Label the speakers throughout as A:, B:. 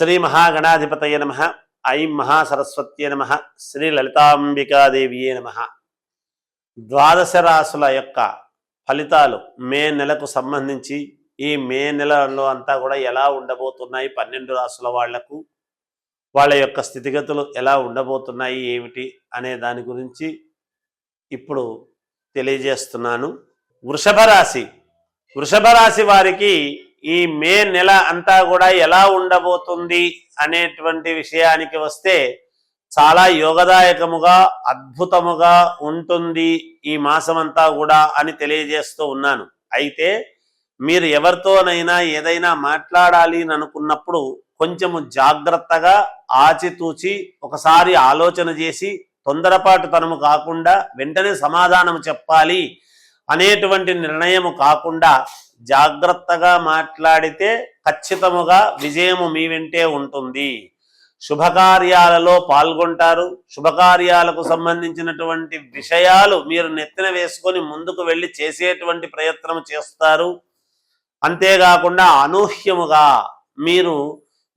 A: శ్రీ మహాగణాధిపతయ నమః. ఐం మహాసరస్వత్యే నమః. శ్రీ లలితాంబికాదేవియే నమః. ద్వాదశ రాశుల యొక్క ఫలితాలు మే నెలకు సంబంధించి ఈ మే నెలలో అంతా కూడా ఎలా ఉండబోతున్నాయి, 12 రాశుల వాళ్లకు వాళ్ళ యొక్క స్థితిగతులు ఎలా ఉండబోతున్నాయి ఏమిటి అనే దాని గురించి ఇప్పుడు తెలియజేస్తున్నాను. వృషభ రాశి వారికి ఈ మే నెల అంతా కూడా ఎలా ఉండబోతుంది అనేటువంటి విషయానికి వస్తే చాలా యోగదాయకముగా అద్భుతముగా ఉంటుంది ఈ మాసమంతా కూడా అని తెలియజేస్తూ ఉన్నాను. అయితే మీరు ఎవరితోనైనా ఏదైనా మాట్లాడాలి అని అనుకున్నప్పుడు కొంచెము జాగ్రత్తగా ఆచితూచి ఒకసారి ఆలోచన చేసి తొందరపాటు తనము కాకుండా వెంటనే సమాధానం చెప్పాలి అనేటువంటి నిర్ణయము కాకుండా జాగ్రత్తగా మాట్లాడితే ఖచ్చితముగా విజయము మీ వెంటే ఉంటుంది. శుభకార్యాలలో పాల్గొంటారు. శుభకార్యాలకు సంబంధించినటువంటి విషయాలు మీరు నెత్తిన వేసుకొని ముందుకు వెళ్ళి చేసేటువంటి ప్రయత్నం చేస్తారు. అంతేకాకుండా అనూహ్యముగా మీరు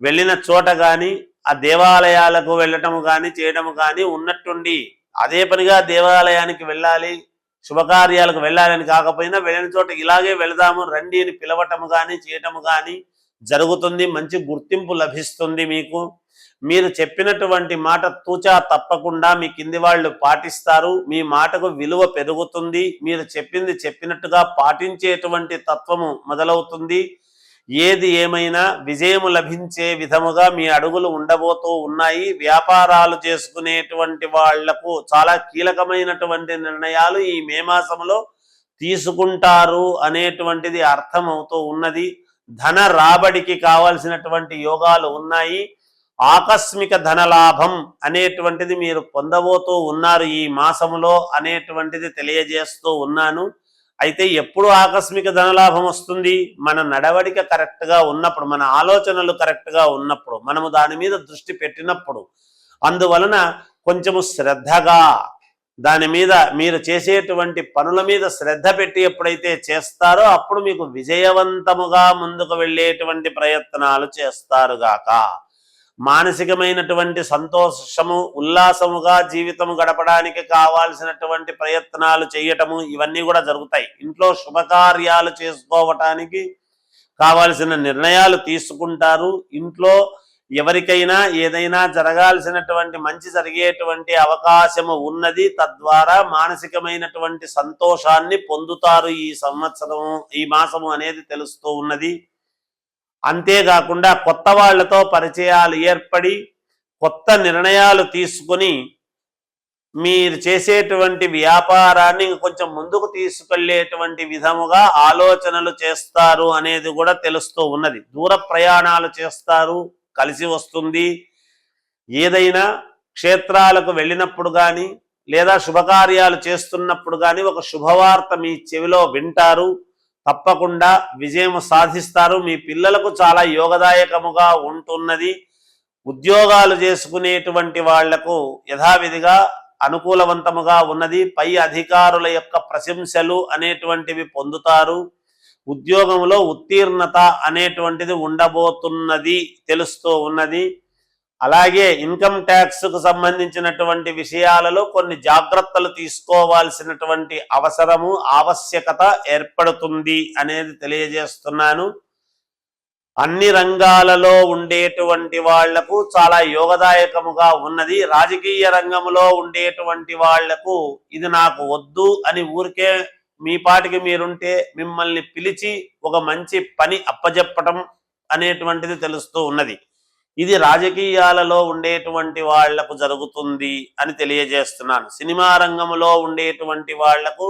A: వెళ్ళిన చోట కానీ ఆ దేవాలయాలకు వెళ్ళటము కానీ చేయటము కానీ ఉన్నట్టుండి అదే పనిగా దేవాలయానికి వెళ్ళాలి, శుభకార్యాలకు వెళ్ళాలని కాకపోయినా వెళ్ళిన చోట ఇలాగే వెళదాము రండి అని పిలవటము కానీ చేయటము కానీ జరుగుతుంది. మంచి గుర్తింపు లభిస్తుంది. మీరు చెప్పినటువంటి మాట తూచా తప్పకుండా మీ కింది వాళ్ళు పాటిస్తారు. మీ మాటకు విలువ పెరుగుతుంది. మీరు చెప్పింది చెప్పినట్టుగా పాటించేటువంటి తత్వము మొదలవుతుంది. ఏది ఏమైనా విజయము లభించే విధముగా మీ అడుగులు ఉండబోతూ ఉన్నాయి. వ్యాపారాలు చేసుకునేటువంటి వాళ్లకు చాలా కీలకమైనటువంటి నిర్ణయాలు ఈ మే మాసంలో తీసుకుంటారు అనేటువంటిది అర్థమవుతూ ఉన్నది. ధన రాబడికి కావలసినటువంటి యోగాలు ఉన్నాయి. ఆకస్మిక ధనలాభం అనేటువంటిది మీరు పొందబోతూ ఉన్నారు ఈ మాసములో అనేటువంటిది తెలియజేస్తూ ఉన్నాను. అయితే ఎప్పుడు ఆకస్మిక ధనలాభం వస్తుంది? మన నడవడిక కరెక్ట్గా ఉన్నప్పుడు, మన ఆలోచనలు కరెక్ట్గా ఉన్నప్పుడు, మనము దాని మీద దృష్టి పెట్టినప్పుడు, అందువలన కొంచెము శ్రద్ధగా దాని మీద మీరు చేసేటువంటి పనుల మీద శ్రద్ధ పెట్టి ఎప్పుడైతే చేస్తారో అప్పుడు మీకు విజయవంతముగా ముందుకు వెళ్ళేటువంటి ప్రయత్నాలు చేస్తారుగాక. మానసికమైనటువంటి సంతోషము ఉల్లాసముగా జీవితము గడపడానికి కావాల్సినటువంటి ప్రయత్నాలు చేయటము ఇవన్నీ కూడా జరుగుతాయి. ఇంట్లో శుభకార్యాలు చేసుకోవటానికి కావాల్సిన నిర్ణయాలు తీసుకుంటారు. ఇంట్లో ఎవరికైనా ఏదైనా జరగాల్సినటువంటి మంచి జరిగేటువంటి అవకాశము ఉన్నది. తద్వారా మానసికమైనటువంటి సంతోషాన్ని పొందుతారు ఈ సంవత్సరము, ఈ మాసము అనేది తెలుస్తూ ఉన్నది. అంతేకాకుండా కొత్త వాళ్లతో పరిచయాలు ఏర్పడి కొత్త నిర్ణయాలు తీసుకుని మీరు చేసేటువంటి వ్యాపారాన్ని కొంచెం ముందుకు తీసుకెళ్లేటువంటి విధముగా ఆలోచనలు చేస్తారు అనేది కూడా తెలుస్తూ ఉన్నది. దూర ప్రయాణాలు చేస్తారు, కలిసి వస్తుంది. ఏదైనా క్షేత్రాలకు వెళ్ళినప్పుడు కానీ లేదా శుభకార్యాలు చేస్తున్నప్పుడు కానీ ఒక శుభవార్త మీ చెవిలో వింటారు. తప్పకుండా విజయం సాధిస్తారు. మీ పిల్లలకు చాలా యోగదాయకముగా ఉంటున్నది. ఉద్యోగాలు చేసుకునేటువంటి వాళ్లకు యథావిధిగా అనుకూలవంతముగా ఉన్నది. పై అధికారుల యొక్క ప్రశంసలు అనేటువంటివి పొందుతారు. ఉద్యోగంలో ఉత్తీర్ణత అనేటువంటిది ఉండబోతున్నది తెలుస్తూ ఉన్నది. అలాగే ఇన్కమ్ ట్యాక్స్కు సంబంధించినటువంటి విషయాలలో కొన్ని జాగ్రత్తలు తీసుకోవాల్సినటువంటి అవసరము ఆవశ్యకత ఏర్పడుతుంది అనేది తెలియజేస్తున్నాను. అన్ని రంగాలలో ఉండేటువంటి వాళ్లకు చాలా యోగదాయకముగా ఉన్నది. రాజకీయ రంగంలో ఉండేటువంటి వాళ్లకు ఇది నాకు వద్దు అని ఊరికే మీ పాటికి మీరుంటే మిమ్మల్ని పిలిచి ఒక మంచి పని అప్పజెప్పటం అనేటువంటిది తెలుస్తూ ఉన్నది. ఇది రాజకీయాలలో ఉండేటువంటి వాళ్లకు జరుగుతుంది అని తెలియజేస్తున్నాను. సినిమా రంగంలో ఉండేటువంటి వాళ్లకు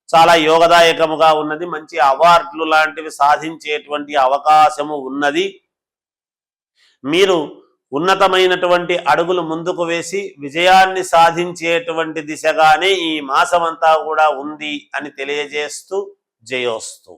A: చాలా యోగదాయకముగా ఉన్నది. మంచి అవార్డులు లాంటివి సాధించేటువంటి అవకాశము ఉన్నది. మీరు ఉన్నతమైనటువంటి అడుగులు ముందుకు వేసి విజయాన్ని సాధించేటువంటి దిశగానే ఈ మాసమంతా కూడా ఉంది అని తెలియజేస్తూ జయోస్తు.